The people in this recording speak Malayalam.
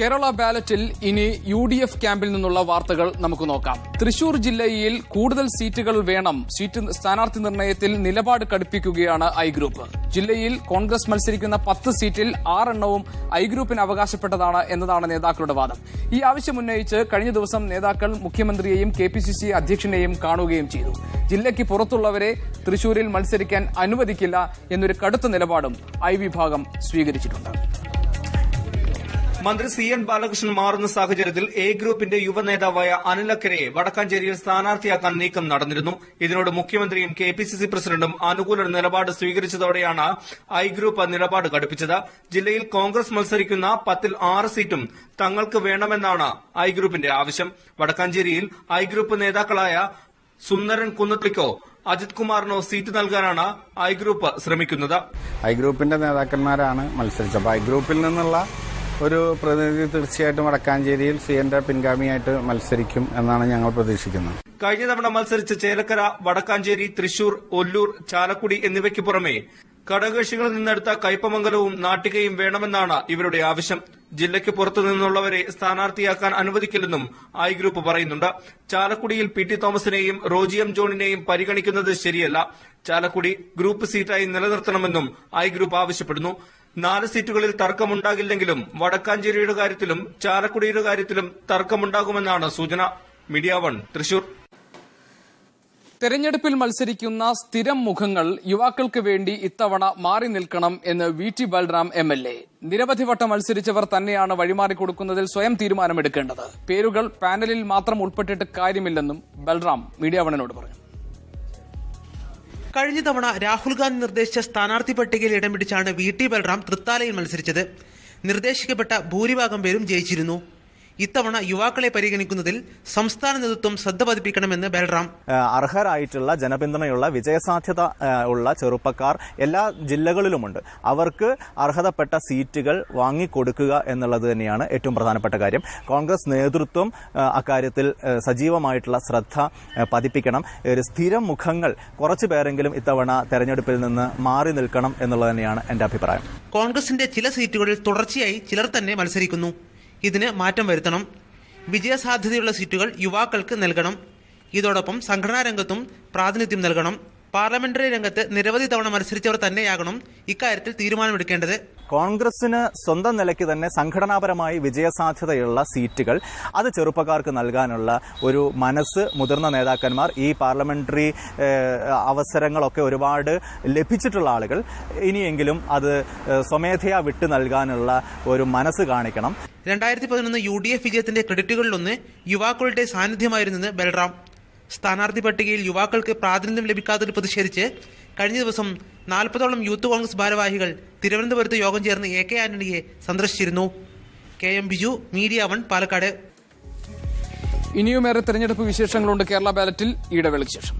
കേരള ബാലറ്റിൽ ഇനി UDF ക്യാമ്പിൽ നിന്നുള്ള വാർത്തകൾ നമുക്ക് നോക്കാം. തൃശൂർ ജില്ലയിൽ കൂടുതൽ സീറ്റുകൾ വേണം. സ്ഥാനാർത്ഥി നിർണയത്തിൽ നിലപാട് കടുപ്പിക്കുകയാണ് ഐ ഗ്രൂപ്പ്. ജില്ലയിൽ കോൺഗ്രസ് മത്സരിക്കുന്ന 10 സീറ്റിൽ 6 എണ്ണവും ഐ ഗ്രൂപ്പിന് അവകാശപ്പെട്ടതാണ് എന്നതാണ് നേതാക്കളുടെ വാദം. ഈ ആവശ്യമുന്നയിച്ച് കഴിഞ്ഞ ദിവസം നേതാക്കൾ മുഖ്യമന്ത്രിയെയും KPCC അധ്യക്ഷനെയും കാണുകയും ചെയ്തു. ജില്ലയ്ക്ക് പുറത്തുള്ളവരെ തൃശൂരിൽ മത്സരിക്കാൻ അനുവദിക്കില്ല എന്നൊരു കടുത്ത നിലപാടും ഐ വിഭാഗം സ്വീകരിച്ചിട്ടുണ്ട്. മന്ത്രി CN ബാലകൃഷ്ണൻ മാറുന്ന സാഹചര്യത്തിൽ എ ഗ്രൂപ്പിന്റെ യുവനേതാവായ അനിൽ അക്കരയെ വടക്കാഞ്ചേരിയിൽ സ്ഥാനാർത്ഥിയാക്കാൻ നീക്കം നടന്നിരുന്നു. ഇതിനോട് മുഖ്യമന്ത്രിയും KPCC പ്രസിഡന്റും അനുകൂല നിലപാട് സ്വീകരിച്ചതോടെയാണ് ഐ ഗ്രൂപ്പ് നിലപാട് കടുപ്പിച്ചത്. ജില്ലയിൽ കോൺഗ്രസ് മത്സരിക്കുന്ന 10ൽ 6 സീറ്റും തങ്ങൾക്ക് വേണമെന്നാണ് ഐ ഗ്രൂപ്പിന്റെ ആവശ്യം. വടക്കാഞ്ചേരിയിൽ ഐ ഗ്രൂപ്പ് നേതാക്കളായ സുന്ദരൻ കുന്നത്ലിക്കോ അജിത് കുമാറിനോ സീറ്റ് നൽകാനാണ് ഐ ഗ്രൂപ്പ് ശ്രമിക്കുന്നത്. ഐ ഗ്രൂപ്പിന്റെ നേതാക്കന്മാരാണ് മത്സരിച്ചത്. ഐ ഗ്രൂപ്പിൽ നിന്നുള്ള ഒരു പ്രതിനിധി തീർച്ചയായിട്ടും വടക്കാഞ്ചേരിയിൽ CNന്റെ പിൻഗാമിയായിട്ട് മത്സരിക്കും എന്നാണ് ഞങ്ങൾ പ്രതീക്ഷിക്കുന്നത്. കഴിഞ്ഞ തവണ മത്സരിച്ച ചേലക്കര, വടക്കാഞ്ചേരി, തൃശൂർ, ഒല്ലൂർ, ചാലക്കുടി എന്നിവയ്ക്ക് പുറമെ ഘടകകക്ഷികളിൽ നിന്നെടുത്ത കയ്പമംഗലവും നാട്ടികയും വേണമെന്നാണ് ഇവരുടെ ആവശ്യം. ജില്ലയ്ക്ക് പുറത്തു നിന്നുള്ളവരെ സ്ഥാനാർത്ഥിയാക്കാൻ അനുവദിക്കില്ലെന്നും ഐ ഗ്രൂപ്പ് പറയുന്നുണ്ട്. ചാലക്കുടിയിൽ PT തോമസിനെയും റോജി M ജോണിനെയും പരിഗണിക്കുന്നത് ശരിയല്ല. ചാലക്കുടി ഗ്രൂപ്പ് സീറ്റായി നിലനിർത്തണമെന്നും ഐ ഗ്രൂപ്പ് ആവശ്യപ്പെടുന്നു. 4 സീറ്റുകളിൽ തർക്കമുണ്ടാകില്ലെങ്കിലും വടക്കാഞ്ചേരിയുടെ കാര്യത്തിലും ചാലക്കുടിയുടെ കാര്യത്തിലും തർക്കമുണ്ടാകുമെന്നാണ് സൂചന. മീഡിയ 1 തൃശൂർ. തെരഞ്ഞെടുപ്പിൽ മത്സരിക്കുന്ന സ്ഥിരം മുഖങ്ങൾ യുവാക്കൾക്ക് വേണ്ടി ഇത്തവണ മാറി നിൽക്കണം എന്ന് VT ബൽറാം MLA. നിരവധി വട്ടം മത്സരിച്ചവർ തന്നെയാണ് വഴിമാറിക്കൊടുക്കുന്നതിൽ സ്വയം തീരുമാനമെടുക്കേണ്ടത്. പേരുകൾ പാനലിൽ മാത്രം ഉൾപ്പെട്ടിട്ട് കാര്യമില്ലെന്നും ബൽറാം മീഡിയ 1നോട് പറഞ്ഞു. കഴിഞ്ഞ തവണ രാഹുൽ ഗാന്ധി നിർദ്ദേശിച്ച സ്ഥാനാർത്ഥി പട്ടികയിൽ ഇടം പിടിച്ചാണ് VT ബൽറാം തൃത്താലയിൽ മത്സരിച്ചത്. നിർദ്ദേശിക്കപ്പെട്ട ഭൂരിഭാഗം പേരും ജയിച്ചിരുന്നു. ഇത്തവണ യുവാക്കളെ പരിഗണിക്കുന്നതിൽ സംസ്ഥാന നേതൃത്വം ശ്രദ്ധ പതിപ്പിക്കണമെന്ന് ബൽറാം. അർഹരായിട്ടുള്ള ജനപിന്തുണയുള്ള വിജയസാധ്യത ഉള്ള ചെറുപ്പക്കാർ എല്ലാ ജില്ലകളിലുമുണ്ട്. അവർക്ക് അർഹതപ്പെട്ട സീറ്റുകൾ വാങ്ങിക്കൊടുക്കുക എന്നുള്ളത് തന്നെയാണ് ഏറ്റവും പ്രധാനപ്പെട്ട കാര്യം. കോൺഗ്രസ് നേതൃത്വം അക്കാര്യത്തിൽ സജീവമായിട്ടുള്ള ശ്രദ്ധ പതിപ്പിക്കണം. ഒരു സ്ഥിരം മുഖങ്ങൾ കുറച്ചു പേരെങ്കിലും ഇത്തവണ തെരഞ്ഞെടുപ്പിൽ നിന്ന് മാറി നിൽക്കണം എന്നുള്ളത് തന്നെയാണ് എന്റെ അഭിപ്രായം. കോൺഗ്രസിന്റെ ചില സീറ്റുകളിൽ തുടർച്ചയായി ചിലർ തന്നെ മത്സരിക്കുന്നു. ഇതിന് മാറ്റം വരുത്തണം. വിജയസാധ്യതയുള്ള സീറ്റുകൾ യുവാക്കൾക്ക് നൽകണം. ഇതോടൊപ്പം സംഘടനാ രംഗത്തും പ്രാതിനിധ്യം നൽകണം. പാർലമെന്ററി രംഗത്ത് നിരവധി തവണ മത്സരിച്ചവർ തന്നെയാകണം ഇക്കാര്യത്തിൽ തീരുമാനമെടുക്കേണ്ടത്. കോൺഗ്രസിന് സ്വന്തം നിലയ്ക്ക് തന്നെ സംഘടനാപരമായി വിജയസാധ്യതയുള്ള സീറ്റുകൾ അത് ചെറുപ്പക്കാർക്ക് നൽകാനുള്ള ഒരു മനസ്സ് മുതിർന്ന നേതാക്കന്മാർ, ഈ പാർലമെന്ററി അവസരങ്ങളൊക്കെ ഒരുപാട് ലഭിച്ചിട്ടുള്ള ആളുകൾ ഇനിയെങ്കിലും അത് സ്വമേധയാ വിട്ടു നൽകാനുള്ള ഒരു മനസ്സ് കാണിക്കണം. 2011 UDF വിജയത്തിന്റെ ക്രെഡിറ്റുകളിലൊന്ന് യുവാക്കളുടെ സാന്നിധ്യമായിരുന്നെന്ന് ബൽറാം. സ്ഥാനാർത്ഥി പട്ടികയിൽ യുവാക്കൾക്ക് പ്രാതിനിധ്യം ലഭിക്കാത്തതിൽ പ്രതിഷേധിച്ച് കഴിഞ്ഞ ദിവസം 40ഓളം യൂത്ത് കോൺഗ്രസ് ഭാരവാഹികൾ തിരുവനന്തപുരത്ത് യോഗം ചേർന്ന് AK ആന്റണിയെ സന്ദർശിച്ചിരുന്നു. KM Biju, media 1 Palakkad. ഇനിയുമേറെ തെരഞ്ഞെടുപ്പ് വിശേഷങ്ങളുണ്ട് കേരള ബാലറ്റിൽ. ഇടവേളയ്ക്ക് ശേഷം.